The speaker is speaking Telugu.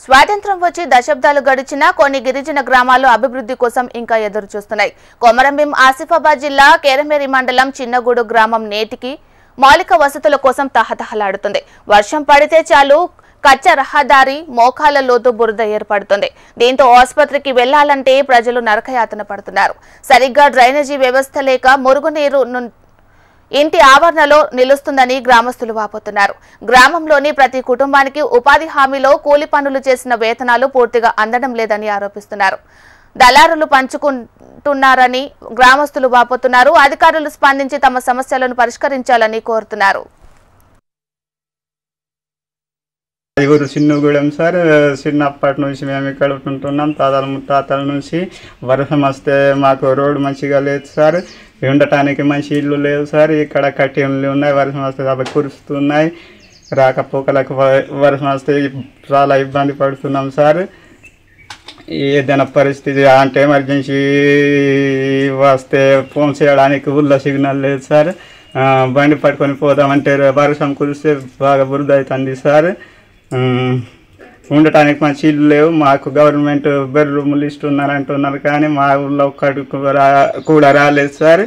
స్వాతంత్ర్యం వచ్చి దశాబ్దాలు గడిచినా కొన్ని గిరిజన గ్రామాలు అభివృద్ధి కోసం ఇంకా ఎదురు చూస్తున్నాయి. కొమరంభీం ఆసిఫాబాద్ జిల్లా కేరమేరి మండలం చిన్నగూడు గ్రామం నేటికి మౌలిక వసతుల కోసం తహతహలాడుతుంది. వర్షం పడితే చాలు కచ్చ రహదారి మోకాల లోతు బురద ఏర్పడుతుంది. దీంతో ఆసుపత్రికి వెళ్లాలంటే ప్రజలు నరకయాతన పడుతున్నారు. సరిగ్గా డ్రైనేజీ వ్యవస్థ లేక మురుగునీరు ఇంటి ఆవరణలో నిలుస్తుందని గ్రామస్తులు వాపోతున్నారు. గ్రామంలోని ప్రతి కుటుంబానికి ఉపాధి హామీలో కూలి పనులు చేసిన వేతనాలు పూర్తిగా అందడం లేదని ఆరోపిస్తున్నారు. దళారులు పంచుకుంటున్నారని గ్రామస్తులు వాపోతున్నారు. అధికారులు స్పందించి తమ సమస్యలను పరిష్కరించాలని కోరుతున్నారు. ఊరు చిన్నగూడెం సార్. చిన్నప్పటి నుంచి మేము ఇక్కడ ఉంటున్నాం. తాతల ముత్తాతల నుంచి. వర్షం వస్తే మాకు రోడ్డు మంచిగా లేదు సార్. ఉండటానికి మంచి ఇల్లు లేదు సార్. ఇక్కడ కట్టెలు ఉన్నాయి. వర్షం వస్తే అవి కురుస్తున్నాయి. రాకపోకలకు వర్షం వస్తే చాలా ఇబ్బంది పడుతున్నాం సార్. ఏదైనా పరిస్థితి అంటే ఎమర్జెన్సీ వస్తే ఫోన్ చేయడానికి ఊళ్ళో సిగ్నల్ లేదు సార్. బండి పట్టుకొని పోదామంటే వర్షం కురిస్తే బాగా బురద అవుతుంది సార్. ఉండటానికి మంచి ఇల్లు లేవు. మాకు గవర్నమెంట్ బెడ్రూములు ఇస్తున్నారంటున్నారు కానీ మా ఊళ్ళో ఒక్కడికి కూడా రాలేదు సార్.